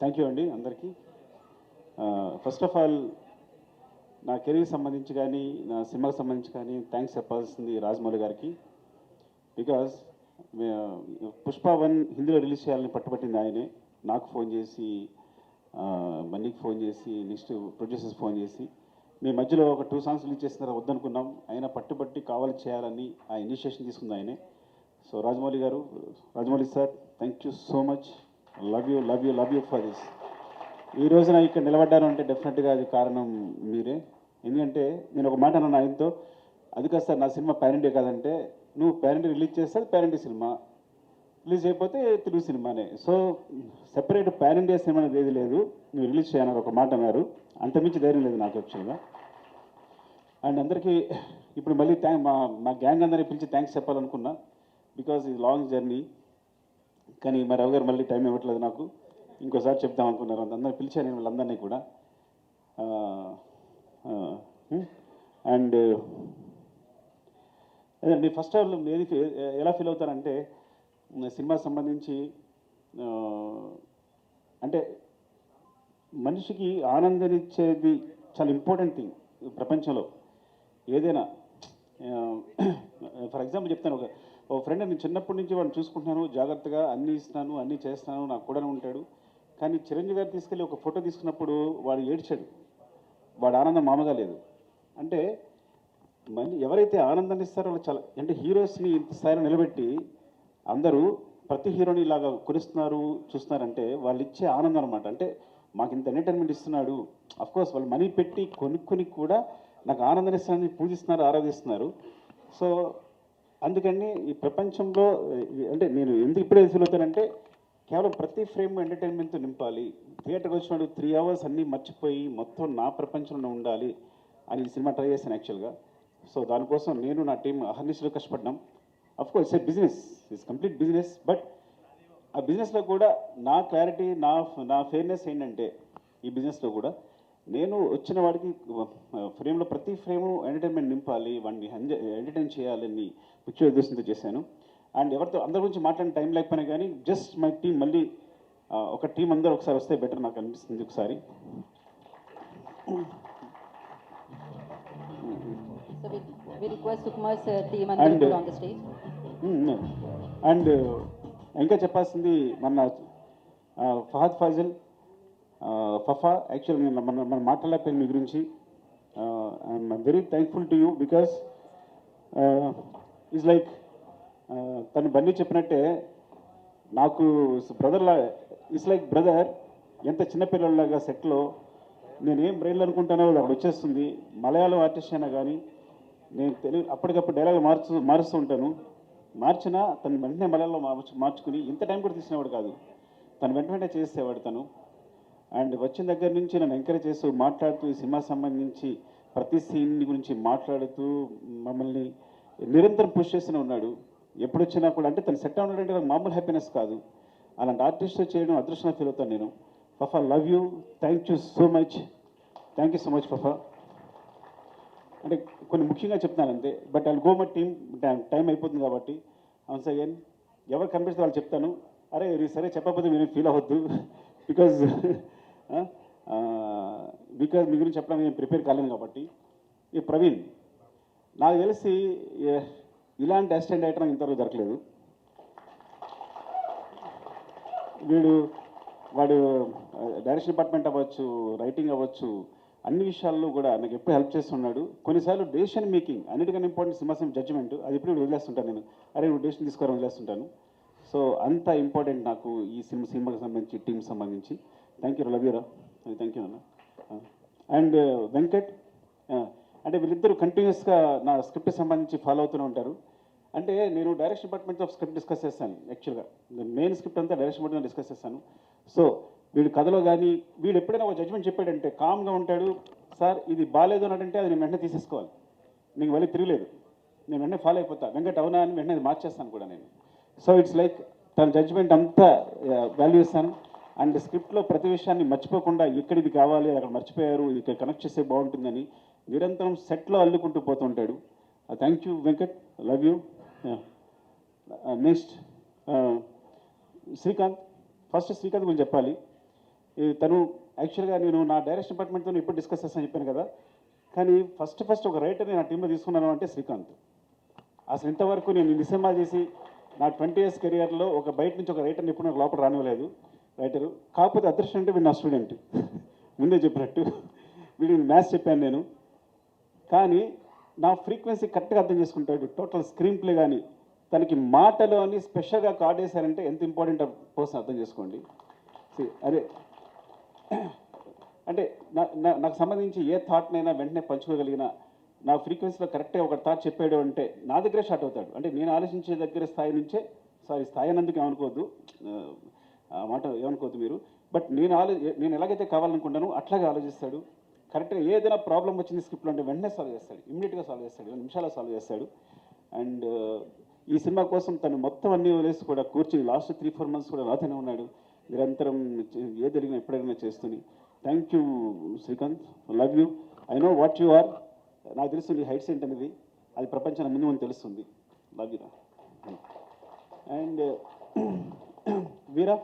Thank you అండి అందరికీ. First of all నా కెరీర్ సంబంధించి కానీ నా సినిమాకి సంబంధించి కానీ థ్యాంక్స్ చెప్పాల్సింది రాజమౌళి గారికి. బికాజ్ పుష్ప 1 హిందీలో రిలీజ్ చేయాలని పట్టుబట్టింది ఆయనే. నాకు ఫోన్ చేసి, మన్నీకి ఫోన్ చేసి, నెక్స్ట్ ప్రొడ్యూసర్స్ ఫోన్ చేసి, మీ మధ్యలో ఒక 2 సాంగ్స్ రిలీజ్ చేసిన తర్వాత వద్దనుకున్నాం, ఆయన పట్టుబట్టి కావాలి చేయాలని ఆ ఇనిషియేషన్ తీసుకుంది ఆయనే. సో రాజమౌళి గారు, Rajamouli sir, thank you so much. Love you love you love you for this. ఈ రోజున ఇక్కడ నిలబడ్డాను అంటే డెఫినెట్గా అది కారణం మీరే. ఎందుకంటే నేను ఒక మాట అన్నాను ఆయనతో, అది కాదు సార్ నా సినిమా పాన్ ఇండియా కాదంటే, నువ్వు పాన్ ఇండియా రిలీజ్ చేస్తే పాన్ ఇండియా సినిమా, రిలీజ్ అయిపోతే తెలుగు సినిమానే. So separate pan India cinema అనేది ఏది లేదు, నువ్వు రిలీజ్ చేయాలని ఒక మాట అన్నారు. అంతమించి ధైర్యం లేదు నాకు యాక్చువల్గా. అండ్ అందరికీ ఇప్పుడు మళ్ళీ మా గ్యాంగ్ అందరినీ పిలిచి థ్యాంక్స్ చెప్పాలనుకున్నా, బికాజ్ ఇది లాంగ్ జర్నీ. కానీ మరి ఎవరు మళ్ళీ టైం ఇవ్వట్లేదు నాకు, ఇంకోసారి చెప్దాం అనుకున్నారు. అందరినీ పిలిచాను నేను వాళ్ళందరినీ కూడా. అండ్ అదే ఫస్ట్ ఆఫ్ ఆల్ ఏది ఎలా ఫీల్ అవుతారంటే, సినిమా సంబంధించి అంటే మనిషికి ఆనందాన్నిచ్చేది చాలా ఇంపార్టెంట్ థింగ్ ప్రపంచంలో ఏదైనా. ఫర్ ఎగ్జాంపుల్ చెప్తాను, ఒక ఫ్రెండ్, నేను చిన్నప్పటి నుంచి వాడిని చూసుకుంటున్నాను, జాగ్రత్తగా అన్నీ ఇస్తున్నాను, అన్నీ చేస్తున్నాను, నాకు కూడా ఉంటాడు. కానీ చిరంజీవి గారు తీసుకెళ్ళి ఒక ఫోటో తీసుకున్నప్పుడు వాడు ఏడ్చాడు, వాడు ఆనందం మామూలుగా లేదు. అంటే ఎవరైతే ఆనందాన్ని ఇస్తారో వాళ్ళు చాలా, అంటే హీరోస్ని ఇంత స్థాయిలో నిలబెట్టి అందరూ ప్రతి హీరోని ఇలాగా కొలుస్తున్నారు చూస్తున్నారంటే వాళ్ళు ఇచ్చే ఆనందం అనమాట. అంటే మాకు ఇంత ఎంటర్టైన్మెంట్ ఇస్తున్నాడు, అఫ్కోర్స్ వాళ్ళు మనీ పెట్టి కొనుక్కొని కూడా నాకు ఆనందాన్ని ఇస్తారని పూజిస్తున్నారు, ఆరాధిస్తున్నారు. సో అందుకని ఈ ప్రపంచంలో అంటే నేను ఎందుకు ఇప్పుడే ఫీల్ అవుతానంటే, కేవలం ప్రతి ఫ్రేమ్ ఎంటర్టైన్మెంట్తో నింపాలి. థియేటర్కి వచ్చినాడు 3 అవర్స్ అన్నీ మర్చిపోయి మొత్తం నా ప్రపంచంలో ఉండాలి అని ఈ సినిమా ట్రై చేశాను యాక్చువల్గా. సో దానికోసం నేను నా టీం అహర్నిశలు కష్టపడ్డాం. Of course it's a business, it's complete business. But ఆ బిజినెస్లో కూడా నా క్లారిటీ, నా ఫెయిర్నెస్ ఏంటంటే, ఈ బిజినెస్లో కూడా నేను వచ్చిన వాడికి ఫ్రేమ్లో ప్రతి ఫ్రేము ఎంటర్టైన్మెంట్ నింపాలి, వాడిని ఎంటర్టైన్ చేయాలని ముఖ్య ఉద్దేశంతో చేశాను. అండ్ ఎవరితో అందరి గురించి మాట్లాడిన టైం లేకపోయినా కానీ జస్ట్ మై టీం మళ్ళీ ఒక టీం అందరూ ఒకసారి వస్తే బెటర్ నాకు అనిపిస్తుంది ఒకసారి. అండ్ ఇంకా చెప్పాల్సింది మన ఫహద్ ఫాజిల్, ఫఫా. యాక్చువల్గా మనం మాట్లాడలేకపోయింది మీ గురించి. I'm very thankful to you because is like తను బన్నీ చెప్పినట్టే నాకు బ్రదర్లా, ఇట్స్ లైక్ బ్రదర్. ఎంత చిన్నపిల్లలాగా సెట్లో నేనేం బ్రెయిన్లో అనుకుంటానో అది అక్కడ వచ్చేస్తుంది. మలయాళం ఆర్టిస్ట్ అయినా కానీ నేను తెలుగు అప్పటికప్పుడు డైలాగ్ మారుస్తూ ఉంటాను. మార్చినా తను వెంటనే మలయాళంలో మార్చుకుని ఇంత టైం కూడా తీసుకునేవాడు కాదు, తను వెంటనే చేసేవాడు తను. అండ్ వచ్చిన దగ్గర నుంచి నన్ను ఎంకరేజ్ చేస్తూ మాట్లాడుతూ ఈ సినిమా సంబంధించి ప్రతి సీన్ గురించి మాట్లాడుతూ మమ్మల్ని నిరంతరం పుష్ చేస్తూనే ఉన్నాడు. ఎప్పుడు వచ్చినా కూడా అంటే తను సెట్ అవ్వడంటే మామూలు హ్యాపీనెస్ కాదు. అలాంటి ఆర్టిస్ట్ చేయడం అదృష్టంగా ఫీల్ అవుతాను నేను. Fafa, love you, thank you so much. Thank you so much Fafa. అంటే కొన్ని ముఖ్యంగా చెప్తాను అంతే, but I go my team, time అయిపోతుంది కాబట్టి. వన్స్ అగైన్ ఎవరు కనిపిస్తే వాళ్ళు చెప్తాను. అరే సరే చెప్పకపోతే మీరు ఫీల్ అవ్వద్దు, బికాజ్ మీ గురించి చెప్పడానికి నేను ప్రిపేర్ కాలేను కాబట్టి. ఈ ప్రవీణ్ నాకు తెలిసి ఇలాంటి అసిస్టెంట్ డైరెక్టర్ నాకు ఇంతవరకు దొరకలేదు. వాడు డైరెక్షన్ డిపార్ట్మెంట్ అవ్వచ్చు, రైటింగ్ అవ్వచ్చు, అన్ని విషయాల్లో కూడా నాకు ఎప్పుడు హెల్ప్ చేస్తున్నాడు. కొన్నిసార్లు డెసిషన్ మేకింగ్ అన్నిటికన్నా ఇంపార్టెంట్ సింహాసం జడ్జిమెంట్, అది ఇప్పుడు వదిలేస్తుంటాను నేను. అరే నువ్వు డెసిషన్ తీసుకోవాలని వదిలేస్తుంటాను. సో అంత ఇంపార్టెంట్ నాకు ఈ సినిమాకి సంబంధించి, టీంకి సంబంధించి. థ్యాంక్ యూ, లవ్ యూరా. థ్యాంక్ యూ అన్న. అండ్ వెంకట్, అంటే వీళ్ళిద్దరూ కంటిన్యూస్గా నా స్క్రిప్ట్ సంబంధించి ఫాలో అవుతూనే ఉంటారు. అంటే నేను డైరెక్షన్ డిపార్ట్మెంట్తో స్క్రిప్ట్ డిస్కస్ చేస్తాను. యాక్చువల్గా మెయిన్ స్క్రిప్ట్ అంతా డైరెక్షన్ డిపార్ట్మెంట్ డిస్కస్ చేస్తాను. సో వీడు కథలో కానీ వీడు ఎప్పుడైనా ఒక జడ్జ్మెంట్ చెప్పాడంటే కామ్గా ఉంటాడు. సార్ ఇది బాగాలేదు అన్నట్టే అది నేను వెంటనే తీసేసుకోవాలి, నీకు మళ్ళీ తిరగలేదు, నేను వెంటనే ఫాలో అయిపోతా. వెంకట్ అవునా అని వెంటనే అది మార్చేస్తాను కూడా నేను. సో ఇట్స్ లైక్ తన జడ్జ్మెంట్ అంతా వాల్యూ ఇస్తాను. అండ్ స్క్రిప్ట్లో ప్రతి విషయాన్ని మర్చిపోకుండా ఎక్కడ ఇది కావాలి, అక్కడ మర్చిపోయారు, ఇది ఇక్కడ కనెక్ట్ చేస్తే బాగుంటుందని నిరంతరం సెట్లో అల్లుకుంటూ పోతుంటాడు. Thank you Venkat, love you. Next Srikanth. First Srikanth గురించి చెప్పాలి. తను యాక్చువల్గా నేను నా డైరెక్షన్ డిపార్ట్మెంట్తో ఇప్పుడు డిస్కస్ చేస్తాను చెప్పాను కదా, కానీ ఫస్ట్ ఒక రైటర్ని నా టీంలో తీసుకున్నాను అంటే శ్రీకాంత్. అసలు ఇంతవరకు నేను ఇన్ని సినిమాలు చేసి నా 20 years కెరియర్లో ఒక బయట నుంచి ఒక రైటర్ని ఇప్పుడు నాకు లోపల రానివ్వలేదు రైటరు. కాకపోతే అదృష్టం అంటే వీడు నా స్టూడెంట్, ముందే చెప్పినట్టు వీడికి మ్యాథ్స్ చెప్పాను నేను. కానీ నా ఫ్రీక్వెన్సీ కరెక్ట్గా అర్థం చేసుకుంటాడు. టోటల్ స్క్రీన్ ప్లే కానీ తనకి మాటలు అని స్పెషల్గా కార్డ్ వేశారంటే ఎంత ఇంపార్టెంట్ పర్సన్ అర్థం చేసుకోండి. అదే అంటే నాకు సంబంధించి ఏ థాట్నైనా వెంటనే పంచుకోగలిగిన, నా ఫ్రీక్వెన్సీలో కరెక్ట్గా ఒక థాట్ చెప్పాడు అంటే నా దగ్గరే షార్ట్ అవుతాడు. అంటే నేను ఆలోచించే దగ్గర స్థాయి నుంచే, స్థాయి అన్నందుకు ఏమనుకోవద్దు, ఆ మాట ఏమనుకోవద్దు మీరు. బట్ నేను ఎలాగైతే కావాలనుకుంటానో అట్లాగే ఆలోచిస్తాడు. కరెక్ట్గా ఏదైనా ప్రాబ్లం వచ్చింది స్క్రిప్ట్లో అంటే వెంటనే సాల్వ్ చేస్తాడు, ఇమ్మీడియట్గా సాల్వ్ చేస్తాడు, 2 నిమిషాల్లో సాల్వ్ చేస్తాడు. అండ్ ఈ సినిమా కోసం తను మొత్తం అన్ని వదిలేసి కూడా కూర్చుని లాస్ట్ 3-4 months కూడా రాతనే ఉన్నాడు. నిరంతరం ఏది అడిగినా ఎప్పుడైనా చేస్తుంది. Thank you Srikanth, love you. I know what you are. నాకు తెలుస్తుంది హైట్స్ ఏంటనేది, అది ప్రపంచానికి ముందు ముందు తెలుస్తుంది. లవ్ యూరా. అండ్ వీరా,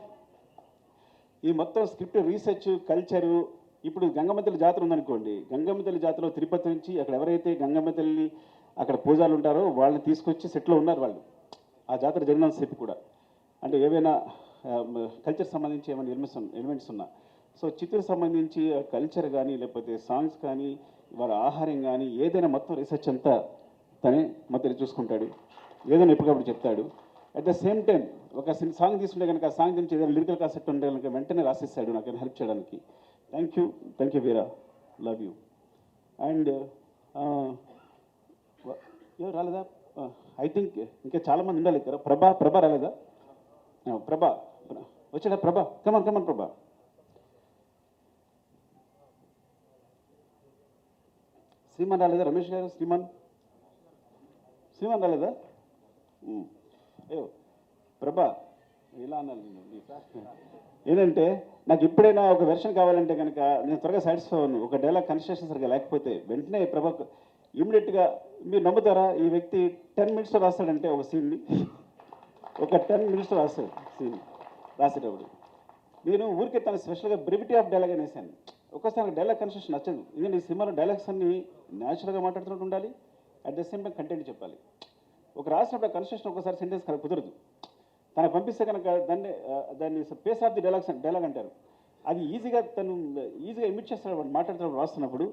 ఈ మొత్తం స్క్రిప్ట్ రీసెర్చ్ కల్చరు, ఇప్పుడు గంగమ్మ తల్లి జాతర ఉందనుకోండి, గంగమ్మ తల్లి జాతరలో తిరుపతి నుంచి అక్కడ ఎవరైతే గంగమ్మ తల్లి అక్కడ పూజారులు ఉంటారో వాళ్ళని తీసుకొచ్చి సెట్లో ఉన్నారు వాళ్ళు, ఆ జాతర జరిగినంతసేపు కూడా. అంటే ఏవైనా కల్చర్ సంబంధించి ఏమైనా ఎలిమెంట్స్ ఉన్నా, సో చిత్తూరు సంబంధించి కల్చర్ కానీ లేకపోతే సాంగ్స్ కానీ వాళ్ళ ఆహారం కానీ ఏదైనా మొత్తం రీసెర్చ్ అంతా తనే మొత్తం చూసుకుంటాడు. ఏదైనా ఎప్పటికప్పుడు చెప్తాడు. అట్ ద సేమ్ టైం ఒక సాంగ్ తీసుకుంటే కనుక ఆ సాంగ్ గురించి ఏదైనా లిరికల్ కాన్సెప్ట్ ఉంటే కనుక వెంటనే రాసిస్తాడు నాకు హెల్ప్ చేయడానికి. Thank you Veera, love you. And ఎవరు రాలేదా? ఐ థింక్ ఇంకా చాలామంది ఉండాలి ఇక్కడ. ప్రభా రాలేదా? ప్రభా వచ్చాడా? ప్రభా కమన్ ప్రభా. శ్రీమాన్ రాలేదా? రమేష్ గారు, శ్రీమాన్ రాలేదా? అయ్యో ప్రభా, ఇలా అన్నాను ఏంటంటే నాకు ఎప్పుడైనా ఒక వెర్షన్ కావాలంటే కనుక నేను త్వరగా సాటిస్ఫై అవ్వను. ఒక డైలాగ్ కన్స్ట్రక్షన్ సరిగా లేకపోతే వెంటనే ప్రభా ఇమ్మీడియట్గా, మీరు నమ్ముతారా, ఈ వ్యక్తి 10 minutesలో రాస్తాడంటే ఒక సీన్ని, ఒక 10 minutesలో రాస్తాడు సీన్. రాసేటప్పుడు నేను ఊరికే తను స్పెషల్గా బ్రెవిటీ ఆఫ్ డైలాగ్ అనేసాను. ఒక్కసారి డైలాగ్ కన్స్ట్రక్షన్ నచ్చదు. ఎందుకంటే ఈ సినిమాలో డైలాగ్స్ అన్ని న్యాచురల్గా మాట్లాడుతున్నట్టు ఉండాలి, at the same time content చెప్పాలి. ఒక రాసినప్పుడు కన్స్ట్రక్షన్ ఒకసారి సెంటెన్స్ కనుక కుదరదు. తనకు పంపిస్తే కనుక దాన్ని పేస్ ఆఫ్ ది డైలాగ్ అంటారు. అది తను ఈజీగా ఇమిట్ చేస్తాడు మాట్లాడుతున్నప్పుడు, రాస్తున్నప్పుడు.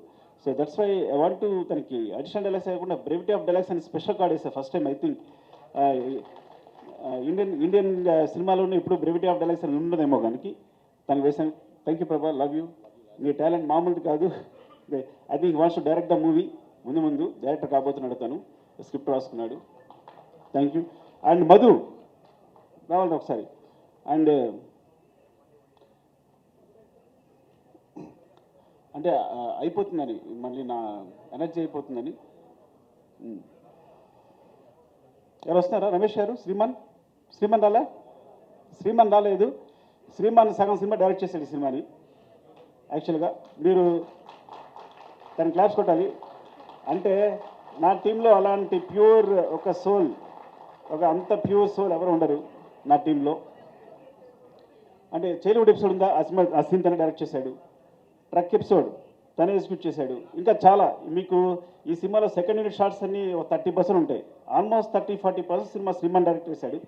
So that's why I want to తనకి అడిషనల్ డైలాగ్స్ కాకుండా బ్రెవిటీ ఆఫ్ డైలాగ్స్ అని స్పెషల్ కార్డ్ వేసాను first time. I think Indian సినిమాలోనే ఇప్పుడు బ్రెవిటీ ఆఫ్ డైలాగ్స్ అని ఉండదేమో కానీ తనకు వేసాను. థ్యాంక్ యూ ప్రభా, లవ్ యూ. మీ టాలెంట్ మామూలుది కాదు. I think wants to direct the movie. ముందు డైరెక్టర్ కాబోతున్నాడు, తను స్క్రిప్ట్ రాసుకున్నాడు. Thank you. అండ్ మధు రావాలి ఒకసారి. అండ్ అంటే అయిపోతుందని, మళ్ళీ నా ఎనర్జీ అయిపోతుందని. ఎవరు వస్తున్నారా? రమేష్ గారు, శ్రీమాన్ రాలే? శ్రీమాన్ రాలేదు. శ్రీమాన్ సగం సినిమా డైరెక్ట్ చేశాడు ఈ సినిమాని. యాక్చువల్గా మీరు తను క్లాప్స్ కొట్టాలి. అంటే నా టీంలో అలాంటి ప్యూర్ ఒక సోల్, ఒక అంత ప్యూర్ సోల్ ఎవరు ఉండరు నా టీంలో. అంటే చైల్డ్హుడ్ ఎపిసోడ్ ఉందా, ఆ సీన్ తనే డైరెక్ట్ చేశాడు. ట్రక్ ఎపిసోడ్ తనే ఎగ్జిక్యూట్ చేశాడు. ఇంకా చాలా మీకు ఈ సినిమాలో సెకండ్ యూనిట్ షార్ట్స్ అన్ని 30% ఉంటాయి. ఆల్మోస్ట్ 30-40% సినిమా శ్రీమాన్ డైరెక్ట్ చేశాడు.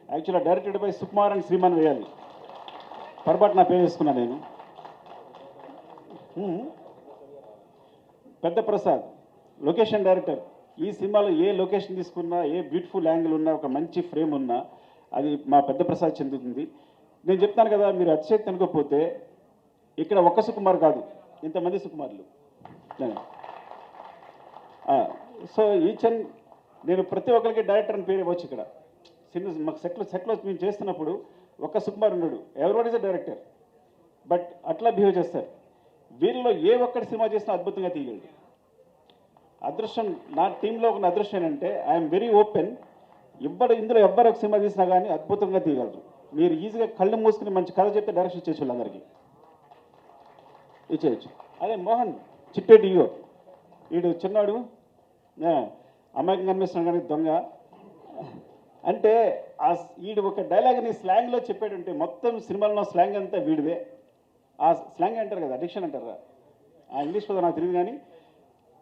యాక్చువల్గా directed by Sukumar and Sriman వేయాలి, పొరపాటు నా పేరు వేసుకున్నాను నేను. పెద్ద ప్రసాద్ లొకేషన్ డైరెక్టర్. ఈ సినిమాలో ఏ లొకేషన్ తీసుకున్నా, ఏ బ్యూటిఫుల్ యాంగిల్ ఉన్నా, ఒక మంచి ఫ్రేమ్ ఉన్నా అది మా పెద్ద ప్రసాద్ చెందుతుంది. నేను చెప్తాను కదా, మీరు అతిశక్తి అనుకోకపోతే ఇక్కడ ఒక్క సుకుమార్ కాదు, ఇంతమంది సుకుమార్లు. సో నేను ప్రతి ఒక్కరికి డైరెక్టర్ అని పేరు ఇవ్వచ్చు. ఇక్కడ మాకు సెట్లో మేము చేస్తున్నప్పుడు ఒక్క సుకుమార్ ఉన్నాడు, everyone is a director. But అట్లా బిహేవ్ చేస్తారు. వీళ్ళలో ఏ ఒక్కటి సినిమా చేసినా అద్భుతంగా తీయగలడు. అదృష్టం నా టీంలో ఉన్న అదృష్టం ఏంటంటే ఐఎమ్ వెరీ ఓపెన్. ఇందులో ఎవ్వరు ఒక సినిమా తీసినా కానీ అద్భుతంగా తీయగలరు. మీరు ఈజీగా కళ్ళు మూసుకుని మంచి కథ చెప్తే డైరెక్షన్ ఇచ్చేసి వాళ్ళందరికీ ఇచ్చేయచ్చు. అదే మోహన్ చిట్టేటి ఇగో, వీడు చిన్నాడు, అమ్మాయికి కనిపిస్తున్నాడు కానీ దొంగ. అంటే వీడు ఒక డైలాగ్ని స్లాంగ్లో చెప్పాడంటే మొత్తం సినిమాలో స్లాంగ్ అంతా వీడిదే. ఆ స్లాంగ్ అంటారు కదా, అడిక్షన్ అంటారు, ఆ ఇంగ్లీష్ పదం నాకు తెలియదు కానీ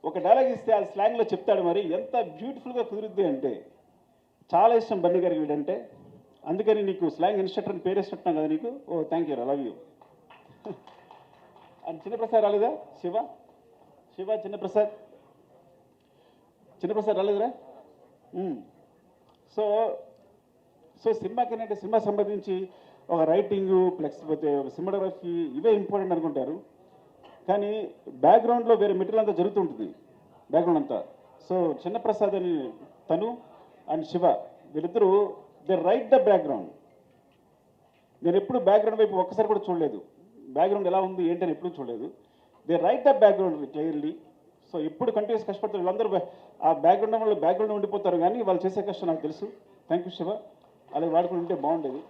ఒక డైలాగ్ ఇస్తే ఆ స్లాంగ్లో చెప్తాడు. మరి ఎంత బ్యూటిఫుల్గా కుదురుద్ది అంటే చాలా ఇష్టం బన్నీ గారికి వీడంటే. అందుకని నీకు స్లాంగ్ ఇన్స్ట్రక్టర్ పేరు ఇష్టం కదా నీకు. Oh thank you, love you. And Chinnaprasad రాలేదా? శివ చిన్నప్రసాద్ రాలేదురా. సో సో సినిమాకి ఏంటంటే సినిమా సంబంధించి ఒక రైటింగు ప్లస్ పోతే సినిమాటోగ్రఫీ ఇవే ఇంపార్టెంట్ అనుకుంటారు, కానీ బ్యాక్గ్రౌండ్లో వేరే మెటీరియల్ అంతా జరుగుతుంటుంది బ్యాక్గ్రౌండ్ అంతా. సో చిన్నప్రసాద్ అని తను అండ్ శివ వీళ్ళిద్దరూ దే రైట్ ద బ్యాక్గ్రౌండ్. నేను ఎప్పుడు బ్యాక్గ్రౌండ్ వైపు ఒక్కసారి కూడా చూడలేదు, బ్యాక్గ్రౌండ్ ఎలా ఉంది ఏంటని ఎప్పుడు చూడలేదు. They right the background clearly. So ఎప్పుడు కంటిన్యూస్ కష్టపడతారు వీళ్ళందరూ. ఆ బ్యాక్గ్రౌండ్ వాళ్ళు బ్యాక్గ్రౌండ్ ఉండిపోతారు, కానీ వాళ్ళు చేసే కష్టం నాకు తెలుసు. థ్యాంక్ యూ శివ, అలా వాడుకుని ఉంటే బాగుండేది.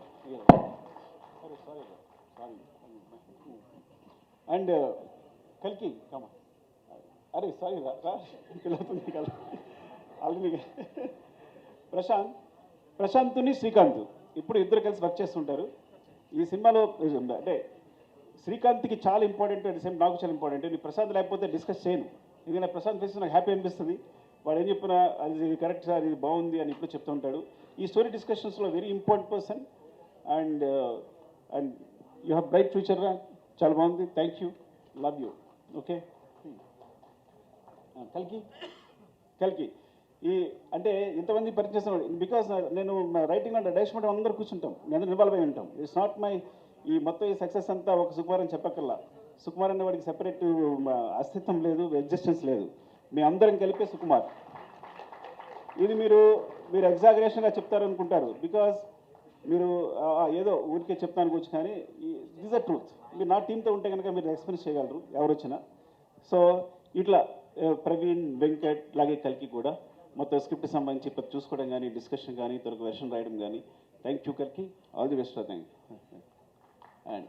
అండ్ కల్కి కమా, అరే సారీ పిల్లవుతుంది కదా ఆల్రెడీ. ప్రశాంత్ని శ్రీకాంత్ ఇప్పుడు ఇద్దరు కలిసి వర్క్ చేస్తుంటారు ఈ సినిమాలో. అంటే శ్రీకాంత్కి చాలా ఇంపార్టెంట్, అట్ సేమ్ నాకు చాలా ఇంపార్టెంట్. నేను ప్రశాంత్ లేకపోతే డిస్కస్ చేయను, ఎందుకంటే ప్రశాంత్ ఫేస్ నాకు హ్యాపీ అనిపిస్తుంది. వాడు ఏం చెప్పినా అది కరెక్ట్ సార్, ఇది బాగుంది అని ఇప్పుడు చెప్తూ ఉంటాడు. ఈ స్టోరీ డిస్కషన్స్లో very important person. And and you have bright future రా, చాలా బాగుంది. Thank you, love you. Okay కల్కి ఈ అంటే ఇంతమంది పరిచయం చేస్తున్నాడు బికాస్ నేను రైటింగ్ అంటే డైరెక్షన్ అందరూ కూర్చుంటాం, మేము అందరూ ఇన్వాల్వ్ అయి ఉంటాం. ఇట్స్ నాట్ మై ఈ మొత్తం ఈ సక్సెస్ అంతా ఒక సుకుమార్ అని చెప్పక్కర్లా. సుకుమార్ అనే వాడికి సెపరేట్ అస్తిత్వం లేదు, ఎగ్జిస్టెన్స్ లేదు. మీ అందరం కలిపే సుకుమార్. ఇది మీరు ఎగ్జాగరేషన్గా చెప్తారు అనుకుంటారు, బికాజ్ మీరు ఏదో ఊరికే చెప్తాను కూర్చు, కానీ ఇస్ అ ట్రూత్. మీరు నా టీంతో ఉంటే కనుక మీరు ఎక్స్పీరియన్స్ చేయగలరు ఎవరు వచ్చినా. సో ఇట్లా ప్రవీణ్, వెంకట్ లాగే కల్కి కూడా మొత్తం స్క్రిప్ట్ సంబంధించి చూసుకోవడం కానీ, డిస్కషన్ కానీ, తొలక వెర్షన్ రాయడం కానీ. థ్యాంక్ యూ కల్కి, all the best. Thank you. And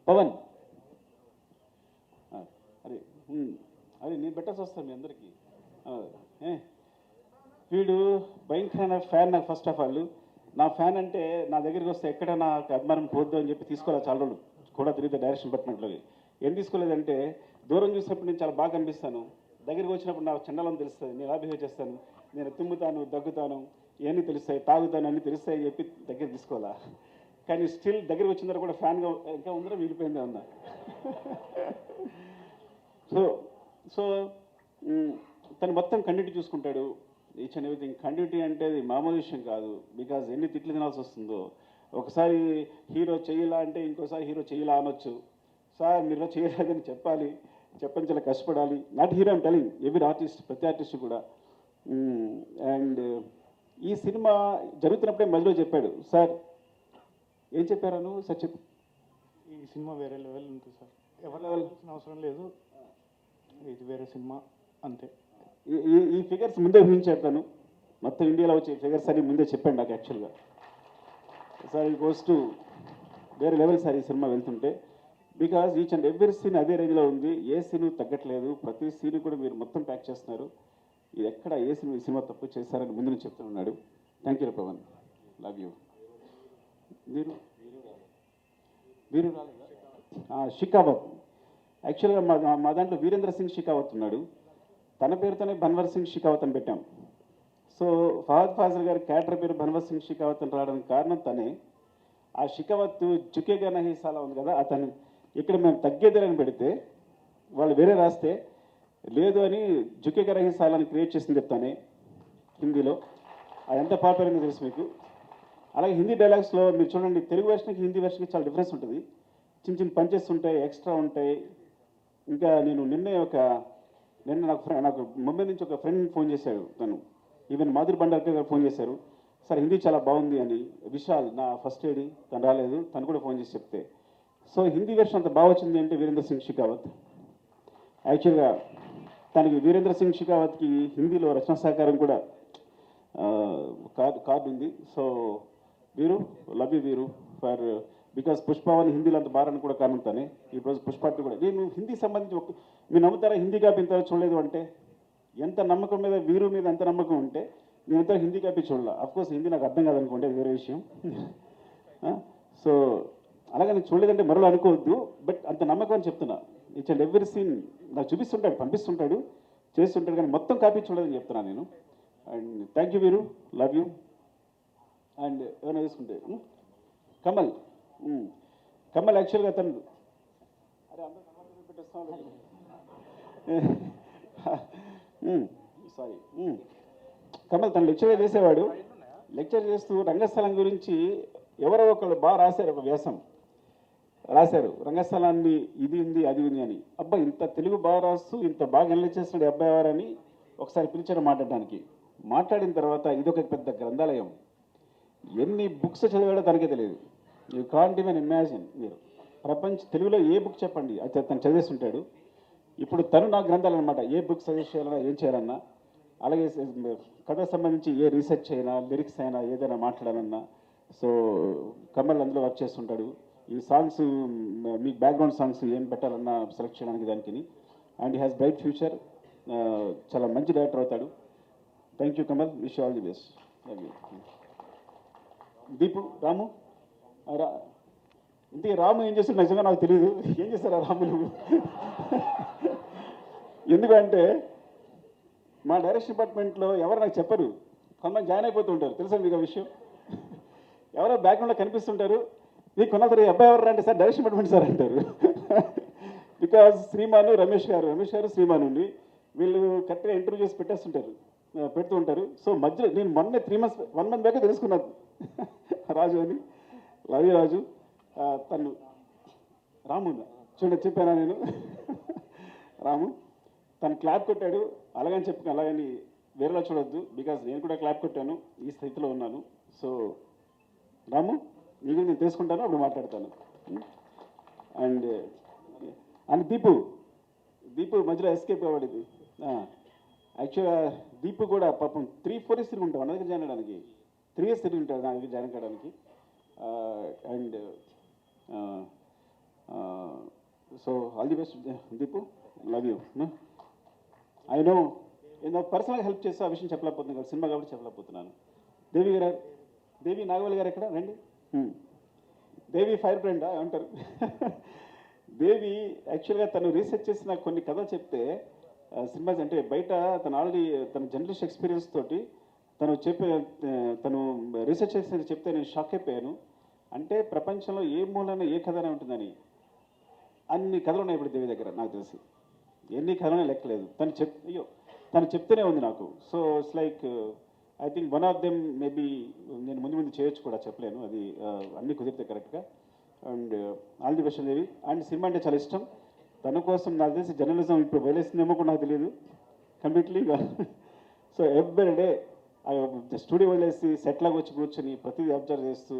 Pavan, అరే నేను బెటర్స్ వస్తాను మీ అందరికీ. వీడు భయంకరమైన ఫ్యాన్ నాకు. ఫస్ట్ ఆఫ్ ఆల్ నా ఫ్యాన్ అంటే నా దగ్గరికి వస్తే ఎక్కడ నాకు అభిమానం పోద్దు అని చెప్పి తీసుకోవాలి. చాలా రోజులు కూడా తిరిగితే డైరెక్షన్ పట్టినట్లుగా ఏం తీసుకోలేదంటే, దూరం చూసినప్పుడు నేను చాలా బాగా కనిపిస్తాను, దగ్గరికి వచ్చినప్పుడు నాకు చండాలని తెలుస్తుంది, నేను ఎలా బిహేవ్ చేస్తాను, నేను తుమ్ముతాను, దగ్గుతాను, ఇవన్నీ తెలుస్తాయి, తాగుతాను, అన్నీ తెలుస్తాయి అని చెప్పి దగ్గర తీసుకోవాలా. కానీ స్టిల్ దగ్గరికి వచ్చిన తర్వాత కూడా ఫ్యాన్గా ఇంకా ఉందరూ మిగిలిపోయిందే ఉన్నా. సో తను మొత్తం కంటిన్యూటీ చూసుకుంటాడు, ఈచ్ అండ్ ఎవ్రీథింగ్. కంటిన్యూటీ అంటే అది మామూలు విషయం కాదు, బికాజ్ ఎన్ని తిట్లు తినాల్సి వస్తుందో. ఒకసారి హీరో చెయ్యలా అంటే ఇంకోసారి హీరో చెయ్యలా అనొచ్చు. సార్ మీరు చేయలేదని చెప్పాలి, చెప్పని చాలా కష్టపడాలి. Not hero I'm telling, every artist, ప్రతి ఆర్టిస్ట్ కూడా. అండ్ ఈ సినిమా జరుగుతున్నప్పుడే మధ్యలో చెప్పాడు, సార్ ఏం చెప్పారను సార్ చెప్పు. ఈ సినిమా వేరే లెవెల్ ఉంటుంది సార్, ఎవరి లెవెల్ అవసరం లేదు, ఇది వేరే సినిమా అంతే. ఈ ఫిగర్స్ ముందే ఊహించాడు తను, మొత్తం ఇండియాలో వచ్చే ఫిగర్స్ అని ముందే చెప్పాడు నాకు యాక్చువల్గా. సార్ ఈ గోస్ టు వేరే లెవెల్ సార్ ఈ సినిమా వెళ్తుంటే, because each and every scene అదే రేంజ్లో ఉంది, ఏ సీను తగ్గట్లేదు, ప్రతి సీను కూడా మీరు మొత్తం ప్యాక్ చేస్తున్నారు. ఇది ఎక్కడ ఏ సినిమా తప్పు చేస్తారని ముందు నుంచి చెప్తూ ఉన్నాడు. Thank you Pavan, love you. Veeru Shekhawat, యాక్చువల్గా మా దాంట్లో వీరేంద్ర సింగ్ షికావత్ ఉన్నాడు, తన పేరుతోనే బన్వర్ సింగ్ షికావత్ అని పెట్టాం. సో ఫహద్ ఫాజిల్ గారి క్యారెక్టర్ పేరు బన్వర్ సింగ్ షికావత్ అని రావడానికి కారణం తనే. ఆ షికావత్ జుకేగా నహీ సాలా ఉంది కదా, అతను ఇక్కడ మేము తగ్గేదేలని పెడితే వాళ్ళు వేరే రాస్తే లేదు అని జుకేగా నహీ సాలాని క్రియేట్ చేసింది చెప్తానే హిందీలో. అది ఎంత పాపులర్ అయిందో తెలుసు మీకు. అలాగే హిందీ డైలాగ్స్లో మీరు చూడండి, తెలుగు వెర్షన్కి హిందీ వెర్షన్కి చాలా డిఫరెన్స్ ఉంటుంది. చిన్న చిన్న పంచెస్ ఉంటాయి, ఎక్స్ట్రా ఉంటాయి. ఇంకా నేను నిన్న నాకు ముంబై నుంచి ఒక ఫ్రెండ్ ఫోన్ చేశాడు, తను ఈవెన్ మాధురి బండార్కర్ గారు ఫోన్ చేశారు, సార్ హిందీ చాలా బాగుంది అని. విశాల్ నా ఫస్ట్ ఏడి, తను రాలేదు, తను కూడా ఫోన్ చేసి చెప్తే. సో హిందీ వెర్షన్ అంత బాగా వచ్చింది అంటే వీరేంద్ర సింగ్ షికావత్. యాక్చువల్గా తనకి వీరేంద్ర సింగ్ షికావత్కి హిందీలో రచన సహకారం కూడా కార్డు ఉంది. సో వీరు లవ్ యూ వీరు ఫర్ బికాస్ పుష్పవన్ హిందీలో అంత బారని కూడా కారణం తనే. ఈరోజు పుష్పాటి కూడా నేను హిందీ సంబంధించి మీరు నమ్ముతారా, హిందీ కాపీ ఇంత చూడలేదు అంటే. ఎంత నమ్మకం మీద వీరు మీద ఎంత నమ్మకం ఉంటే నేను ఇంత హిందీ కాపీ చూడాల. అఫ్కోర్స్ హిందీ నాకు అర్థం కాదనుకోండి, అది వేరే విషయం. సో అలాగే నేను చూడలేదంటే మరో అనుకోవద్దు, బట్ అంత నమ్మకం అని చెప్తున్నా. ఈచ్ అండ్ ఎవ్రీ సీన్ నాకు చూపిస్తుంటాడు, పంపిస్తుంటాడు, చేస్తుంటాడు, కానీ మొత్తం కాపీ చూడదని చెప్తున్నాను నేను. అండ్ థ్యాంక్ యూ వీరు, లవ్ యూ. అండ్ ఏమైనా తీసుకుంటే కమల్. కమల్ యాక్చువల్గా తను అరే అందరూ కమల్ పెట్టేస్తాం సారీ. కమల్ తను లెక్చర్ చేసేవాడు. లెక్చర్ చేస్తూ రంగస్థలం గురించి ఎవరో ఒకళ్ళు బాగా రాశారు, ఒక వ్యాసం రాశారు, రంగస్థలాన్ని ఇది ఉంది అది ఉంది అని. అబ్బా ఇంత తెలుగు బాగా రాస్తూ ఇంత బాగా అనలైజ్ చేస్తున్నాడు అబ్బాయి ఎవరని ఒకసారి పిలిచారు మాట్లాడడానికి. మాట్లాడిన తర్వాత ఇదొక పెద్ద గ్రంథాలయం, ఎన్ని బుక్స్ చదివాడో తనకే తెలియదు. You can't even imagine. మీరు తెలుగులో ఏ బుక్ చెప్పండి అది తను చదివేస్తుంటాడు. ఇప్పుడు తను నా గ్రంథాలు అనమాట, ఏ బుక్ సజెస్ట్ చేయాలన్నా ఏం చేయాలన్నా, అలాగే కథకు సంబంధించి ఏ రీసెర్చ్ అయినా లిరిక్స్ అయినా ఏదైనా మాట్లాడాలన్నా. సో కమల్ అందులో వర్క్ చేస్తుంటాడు. ఈ సాంగ్స్ మీకు బ్యాక్గ్రౌండ్ సాంగ్స్ ఏం పెట్టాలన్నా సెలెక్ట్ చేయడానికి దానికి. And he has bright future, చాలా మంచి డైరెక్టర్ అవుతాడు. Thank you Kamal, wish all the best. Deepu, Ramu. ఇంతకీ రాము ఏం చేస్తాడు నిజంగా నాకు తెలియదు. ఏం చేస్తారా రాము నువ్వు? ఎందుకంటే మా డైరెక్షన్ డిపార్ట్మెంట్లో ఎవరు నాకు చెప్పరు, కొంతమంది జాయిన్ అయిపోతూ ఉంటారు. తెలుసా మీకు ఆ విషయం? ఎవరో బ్యాక్గ్రౌండ్లో కనిపిస్తుంటారు, మీకు కొన్నతరు అబ్బాయి ఎవరు అంటే సార్ డైరెక్షన్ డిపార్ట్మెంట్ సార్ అంటారు. బికాజ్ శ్రీమాను రమేష్ గారు శ్రీమాను వీళ్ళు కరెక్ట్గా ఇంటర్వ్యూ చేసి పెడుతూ ఉంటారు. సో మధ్యలో నేను మొన్న 1 month బ్యాకే తెలుసుకున్నాను రాజు అని. లవ్ యూ రాజు. తను రాము చూడండి చెప్పానా నేను. రాము తను క్లాప్ కొట్టాడు, అలాగని చెప్పుకుని అలాగని వేరేలా చూడొద్దు, బికాజ్ నేను కూడా క్లాప్ కొట్టాను, ఈ స్థితిలో ఉన్నాను. సో రాము నీకు నేను తెలుసుకుంటాను, అప్పుడు మాట్లాడతాను. అండ్ దీపు మధ్యలో ఎస్కేప్ అవ్వడది. యాక్చువల్గా దీపు కూడా పాపం 3-4 years తిరిగి ఉంటాం మన దగ్గర జాయిన్ అవ్వడానికి. 3 years తిరిగి ఉంటాడు నా దగ్గర జాయిన్ కావడానికి. And so all the best Deepu, love you. I no ఏదో పర్సనల్గా హెల్ప్ చేస్తే ఆ విషయం చెప్పలేకపోతున్నాను కదా, సినిమా కాబట్టి చెప్పలేకపోతున్నాను. దేవి నాగవల్లి గారు ఎక్కడ రండి. దేవి ఫైర్ బ్రాండ్ ఏమంటారు? దేవి యాక్చువల్గా తను రీసెర్చ్ చేసిన కొన్ని కథలు చెప్తే సినిమాస్ అంటే బయట తను ఆల్రెడీ తన జర్నలిస్ట్ ఎక్స్పీరియన్స్ తోటి తను రీసెర్చ్ చేసి చెప్తే నేను షాక్ అయిపోయాను. అంటే ప్రపంచంలో ఏ మూలన ఏ కథనే ఉంటుందని అన్ని కథలు ఉన్నాయి ఇప్పుడు దేవి దగ్గర. నాకు తెలిసి ఎన్ని కథలనే లెక్కలేదు. తను చెప్తూనే ఉంది నాకు. So it's like I think one of them maybe నేను ముందు చేయొచ్చు కూడా, చెప్పలేను, అది అన్నీ కుదిరితే కరెక్ట్గా. And all the best Devi. And cinema అంటే చాలా ఇష్టం. తన కోసం నాకు తెలిసి జర్నలిజం ఇప్పుడు వదిలేసిందేమో కూడా నాకు తెలియదు కంప్లీట్లీగా. సో ఎవ్రీ డే స్టూడియో వదిలేసి సెట్లాగా వచ్చి కూర్చొని ప్రతిదీ అబ్జర్వ్ చేస్తూ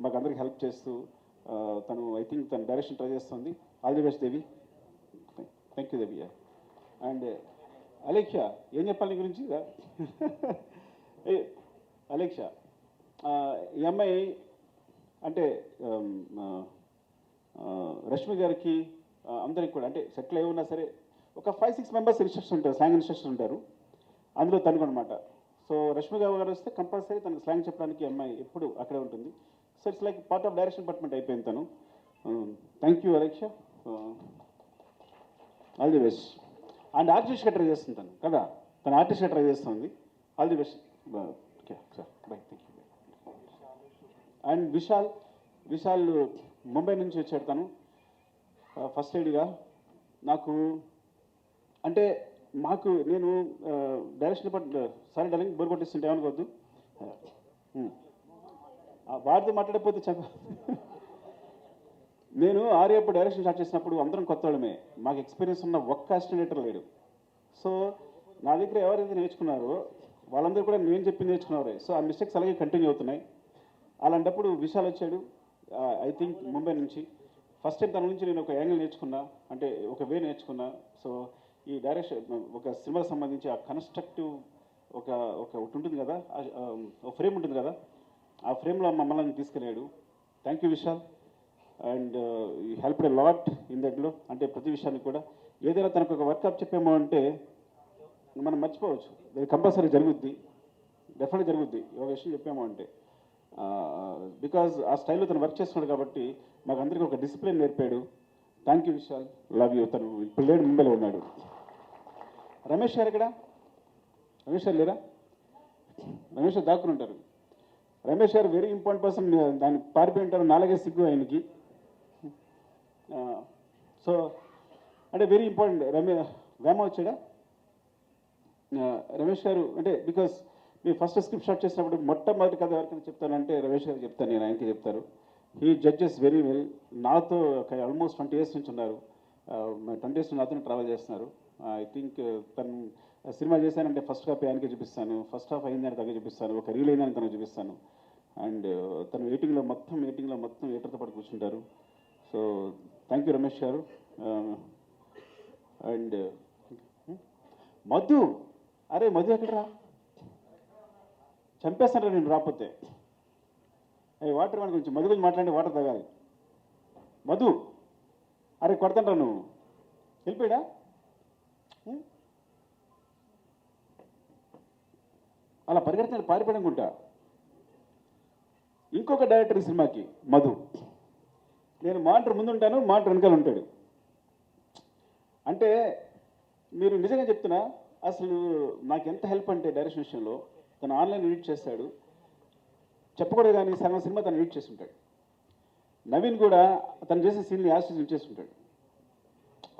మాకు అందరికి హెల్ప్ చేస్తూ తను ఐ థింక్ తను డైరెక్షన్ ట్రై చేస్తుంది. All the best Devi. Thank you Devi. And Alekhya ఏం చెప్పాలి నీ గురించి? అలేఖ్య ఈ అమ్మాయి అంటే రష్మి గారికి అందరికి కూడా అంటే సెటిల్ అయి ఉన్నా సరే ఒక 5-6 members ఇన్స్ట్రక్షన్ ఉంటారు, స్లాంగ్ ఇన్స్ట్రక్షన్ ఉంటారు. అందులో తనకు అనమాట. సో రష్మి గారు వస్తే కంపల్సరీ తనకు స్లాంగ్ చెప్పడానికి అమ్మాయి ఎప్పుడు అక్కడే ఉంటుంది. So it's like part of direction department అయిపోయింది తను. Thank you Alekhya, all the best. And ఆర్టిస్ట్గా ట్రై చేస్తుంటాను కదా, తను ఆర్టిస్ట్గా ట్రై చేస్తుంది. All the best. Okay sir, bye, thank you. And Vishal Mumbai నుంచి వచ్చాడు తను. ఫస్ట్ ఎయిడ్గా నాకు అంటే నేను direction department sorry darling bore కొట్టిస్తుంటే ఏమనుకోవద్దు. వారితో మాట్లాడకపోతే చెప్ప. నేను ఆర్యప్పుడు డైరెక్షన్ స్టార్ట్ చేసినప్పుడు అందరం కొత్త వాళ్ళమే, మాకు ఎక్స్పీరియన్స్ ఉన్న ఒక్క అసిస్టెంట్ లేడు. సో నా దగ్గర ఎవరైతే నేర్చుకున్నారో వాళ్ళందరూ కూడా నేను చెప్పింది నేర్చుకున్నారే. సో ఆ మిస్టేక్స్ అలాగే కంటిన్యూ అవుతున్నాయి. అలాంటప్పుడు విశాల్ వచ్చాడు, ఐ థింక్ ముంబై నుంచి. ఫస్ట్ టైం తన నుంచి నేను ఒక యాంగిల్ నేర్చుకున్నా, అంటే ఒక వే నేర్చుకున్నా. సో ఈ డైరెక్షన్ ఒక సినిమాకి సంబంధించి ఆ కన్స్ట్రక్టివ్ ఒకటి ఉంటుంది కదా, ఒక ఫ్రేమ్ ఉంటుంది కదా, ఆ ఫ్రేమ్లో మమ్మల్ని తీసుకెళ్ళాడు. Thank you Vishal. అండ్ ఈ హెల్ప్ ఎ లాట్ ఇన్ దట్లో. అంటే ప్రతి విషయాన్ని కూడా ఏదైనా తనకు ఒక వర్కప్ చెప్పామో అంటే మనం మర్చిపోవచ్చు, అది కంపల్సరీ జరుగుద్ది, డెఫినెట్గా జరుగుద్ది ఒక విషయం చెప్పామో అంటే. బికాజ్ ఆ స్టైల్లో తను వర్క్ చేస్తున్నాడు కాబట్టి మాకు అందరికీ ఒక డిసిప్లిన్ నేర్పాడు. Thank you Vishal, love you. తను ఇప్పుడు లేడు, ముంబైలో ఉన్నాడు. రమేష్ గారు ఇక్కడ, రమేష్ గారు లేరా? రమేష్ గారు దాక్కుని ఉంటారు. రమేష్ గారు వెరీ ఇంపార్టెంట్ పర్సన్. దాన్ని పారిపోయి ఉంటారు, నాలుగే సిగ్గు ఆయనకి. సో అంటే వెరీ ఇంపార్టెంట్. వేమ వచ్చాడా? రమేష్ గారు అంటే బికాస్ మీరు ఫస్ట్ స్క్రిప్ట్ స్టార్ట్ చేసినప్పుడు మొట్టమొదటి కథ ఎవరికైనా చెప్తానంటే రమేష్ గారు చెప్తాను, నేను ఆయనకి చెప్తారు. He judges very well. నాతో ఆల్మోస్ట్ 20 years నుంచి ఉన్నారు. 20 years నుంచి నాతో ట్రావెల్ చేస్తున్నారు. ఐ థింక్ తను సినిమా చేశానంటే ఫస్ట్ కాపీ ఆయనకే చూపిస్తాను, ఫస్ట్ హాఫ్ అయిందని తనకి చూపిస్తాను, ఒక రీల్ అయిందని తనకు చూపిస్తాను. అండ్ తను ఎయిటింగ్లో మొత్తం ఎయిటర్తో పాటు కూర్చుంటారు. సో థ్యాంక్ యూ రమేష్ గారు. అండ్ మధు, అరే మధు ఎక్కడరా? చంపేస్తాను నేను రాకపోతే. అయ్యి వాటర్ మన గురించి, మధు గురించి మాట్లాడి వాటర్ తాగాలి. మధు, అరే కొడతాంటా నువ్వు, వెళ్ళిపోయాడా? అలా పరిగెడుతున్నాడు, పారిపోయానుకుంటా. ఇంకొక డైరెక్టర్ సినిమాకి మధు. నేను మానిటర్ ముందు ఉంటాను, మానిటర్ వెనకాల ఉంటాడు. అంటే మీరు నిజంగా చెప్తున్నా, అసలు నాకు ఎంత హెల్ప్ అంటే డైరెక్షన్ విషయంలో. తను ఆన్లైన్ ఎడిట్ చేస్తాడు, చెప్పకూడదు కానీ సగం సినిమా తను ఎడిట్ చేస్తుంటాడు. నవీన్ కూడా తను చేసే సీన్ని యాసిడ్ ఎడిట్ చేస్తుంటాడు.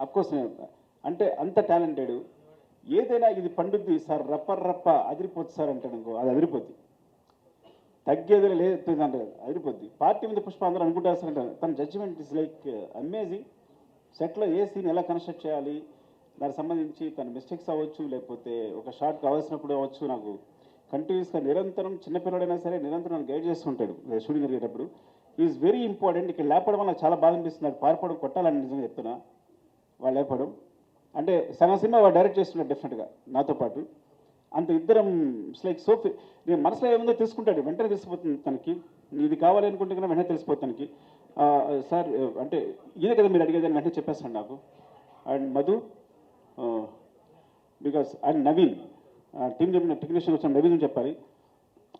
అఫ్కోర్స్ అంటే అంత టాలెంటెడ్. ఏదైనా ఇది పండుద్ది సార్, రప్ప అదిరిపోద్ది సార్ అంటాడు అనుకో, అది అదిరిపోద్ది. తగ్గేది లేదు అంటే అదిరిపోద్ది. పార్టీ మీద పుష్ప అందరూ అనుకుంటారు సార్ అంటారు. తన జడ్జిమెంట్ ఇస్ లైక్ అమేజింగ్. సెట్లో ఏ సీన్ ఎలా కన్స్ట్రక్ట్ చేయాలి, దానికి సంబంధించి తన మిస్టేక్స్ అవ్వచ్చు, లేకపోతే ఒక షార్ట్ కావాల్సినప్పుడు అవ్వచ్చు, నాకు కంటిన్యూస్గా నిరంతరం, చిన్నపిల్లడైనా సరే నిరంతరం నన్ను గైడ్ చేస్తుంటాడు షూటింగ్ జరిగేటప్పుడు. Is very important. ఇక్కడ లేపడం వల్ల నాకు చాలా బాధ అనిపిస్తుంది. నాకు పారిపోవడం, కొట్టాలని నిజంగా చెప్తున్నా. వాళ్ళు లేపడం అంటే సగం సినిమా వాడు డైరెక్ట్ చేస్తున్నాడు డెఫినెట్గా నాతో పాటు. అంత ఇద్దరం ఇట్స్ లైక్ సో. నేను మనసులో ఏముందో తెలుసుకుంటాడు, వెంటనే తెలిసిపోతుంది తనకి. ఇది కావాలి అనుకుంటే కన్నా వెంటనే తెలిసిపోతుంది తనకి. సార్ అంటే ఇదే కదా మీరు అడిగేదని వెంటనే చెప్పేస్తాను నాకు. And Madhu, because and Naveen team చెప్పిన టెక్నీషియన్ వచ్చిన నవీన్ చెప్పాలి.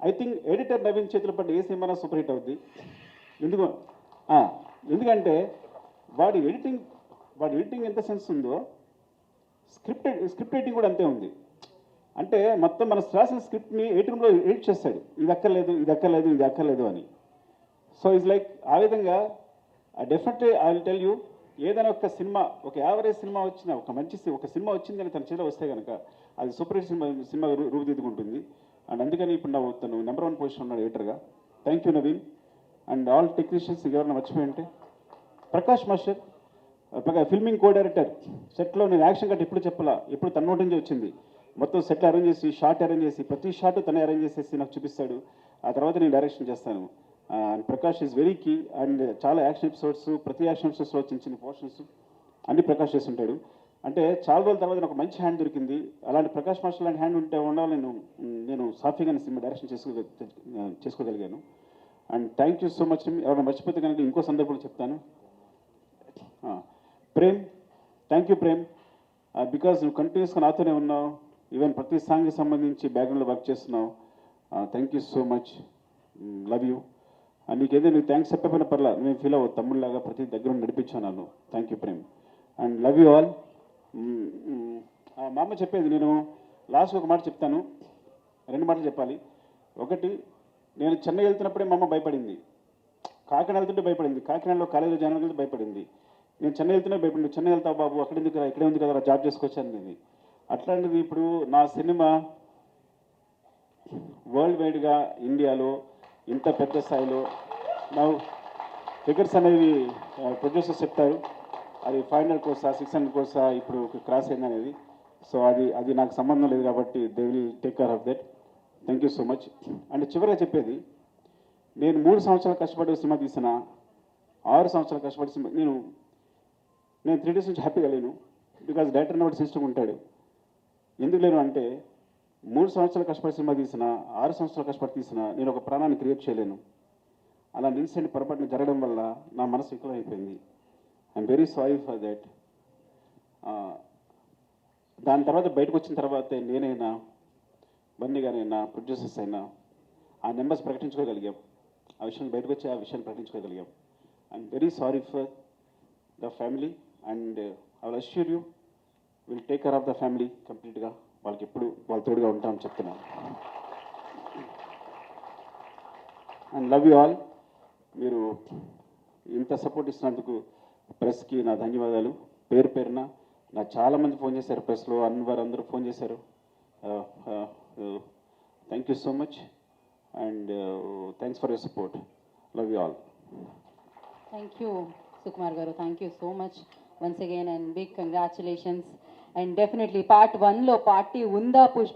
ఐ థింక్ ఎడిటర్ నవీన్ చేతులు పడ్డ ఏ సినిమా సూపర్ హిట్ అవుద్ది. ఎందుకంటే వాడి ఎడిటింగ్ ఎంత సెన్స్ ఉందో, స్క్రిప్ట్ రైటింగ్ కూడా అంతే ఉంది. అంటే మొత్తం మన రాసిన స్క్రిప్ట్ని 8 రూమ్లో ఎడిట్ చేస్తాడు, ఇది అక్కర్లేదు అని. సో ఇట్స్ లైక్ ఆ విధంగా definitely I will tell you, ఏదైనా ఒక సినిమా, ఒక యావరేజ్ సినిమా వచ్చిన, ఒక సినిమా వచ్చిందని తన చేతిలో వస్తే కనుక అది సూపర్ హిట్ సినిమా రూపుదిద్దుకుంటుంది. అండ్ అందుకని ఇప్పుడు తను నెంబర్ 1 పొజిషన్ ఉన్నాడు ఎడిటర్గా. Thank you Naveen. And all technicians ఎవరైనా మర్చిపోయింటే, Prakash master filming co director. సెట్లో నేను యాక్షన్ కట్ ఎప్పుడు చెప్పాలా, ఎప్పుడు తన నోటి నుంచి వచ్చింది. మొత్తం సెట్లు అరేంజ్ చేసి, షార్ట్ అరేంజ్ చేసి, ప్రతి షార్ట్ తనే అరేంజ్ చేసేసి నాకు చూపిస్తాడు. ఆ తర్వాత నేను డైరెక్షన్ చేస్తాను. Prakash is very key. And చాలా యాక్షన్ ఎపిసోడ్స్, ప్రతి యాక్షన్ ఎపిసోడ్స్లో చిన్న పోర్షన్స్ అన్ని ప్రకాష్ చేస్తుంటాడు. అంటే చాలా రోజుల తర్వాత నాకు మంచి హ్యాండ్ దొరికింది. అలాంటి ప్రకాష్ మాస్టర్ లాంటి హ్యాండ్ ఉండాలి నేను సాఫీగా సినిమా డైరెక్షన్ చేసుకోగలిగాను. And thank you so much. ఎవరైనా మర్చిపోతే కనుక ఇంకో సందర్భంలో చెప్తాను. Prem, thank you Prem, because నువ్వు కంటిన్యూస్గా నాతోనే ఉన్నావు. ఈవెన్ ప్రతి సాంగ్కి సంబంధించి బ్యాక్గ్రౌండ్లో వర్క్ చేస్తున్నావు. Thank you so much, love you. నీకేదో నువ్వు థ్యాంక్స్ చెప్పకపోయినా పర్లా, నేను ఫీల్ అవ్వదు, తమ్ముళ్ళలాగా ప్రతి దగ్గర నడిపించాను నన్ను. Thank you Prem. And love you all. మా అమ్మ చెప్పేది, నేను లాస్ట్ ఒక మాట చెప్తాను, 2 మాటలు చెప్పాలి. ఒకటి, నేను చెన్నై వెళ్తున్నప్పుడే మా అమ్మ భయపడింది, కాకినాడ వెళ్తుంటే భయపడింది, కాకినాడలో కాలేజీలో జాయిన్ వెళ్తే భయపడింది. నేను చెన్నై వెళ్తున్నా భయపడింది, చెన్నై వెళ్తావు బాబు, అక్కడ ఎందుకు ఇక్కడే ఉంది కదా జాబ్ చేసుకొచ్చాను నేను. అట్లాంటిది ఇప్పుడు నా సినిమా వరల్డ్ వైడ్గా ఇండియాలో ఇంత పెద్ద స్థాయిలో నా ఫిగర్స్ అనేవి ప్రొడ్యూసర్స్ చెప్తారు, అది 500 crores 600 crores ఇప్పుడు క్రాస్ అయింది అనేది. సో అది నాకు సంబంధం లేదు కాబట్టి they will take care of that. Thank you so much. And చివరిగా చెప్పేది, నేను 3 సంవత్సరాలు కష్టపడి సినిమా తీసిన, 6 సంవత్సరాలు కష్టపడి సినిమా నేను 3 days నుంచి హ్యాపీగా లేను. బికాజ్ డైరెక్టర్ అన్నవాడు సిస్టమ్ ఉంటాడు. ఎందుకు లేను అంటే, 3 సంవత్సరాలు కష్టపడి సినిమా తీసిన, 6 సంవత్సరాలు కష్టపడి తీసిన, నేను ఒక ప్రాణాన్ని క్రియేట్ చేయలేను. అలా ఇన్సిడెంట్ పొరపాటున జరగడం వల్ల నా మనసు వికలం అయిపోయింది. I'm very sorry for that. దాని తర్వాత బయటకు వచ్చిన తర్వాత నేనైనా, బన్నీ గారైనా, ప్రొడ్యూసర్స్ అయినా ఆ నెంబర్స్ ప్రకటించుకోగలిగాం. ఆ విషయం బయటకు వచ్చి ఆ విషయాన్ని ప్రకటించుకోగలిగాం. I'm very sorry for the family and I will assure you will take care of the family కంప్లీట్గా. వాళ్ళకి ఎప్పుడు వాళ్ళ తోడుగా ఉంటామని చెప్తున్నాను. And love you all. మీరు ఇంత సపోర్ట్ ఇస్తున్నందుకు ప్రెస్కి నా ధన్యవాదాలు. పేరు పేరున నాకు చాలామంది ఫోన్ చేశారు, ప్రెస్లో అన్వర్ అందరూ ఫోన్ చేశారు. Thank you so much and thanks for your support. Love you all. Thank you, Sukumar Garu. Thank you so much once again and big congratulations. And definitely part 1 lo party unda Pushpa.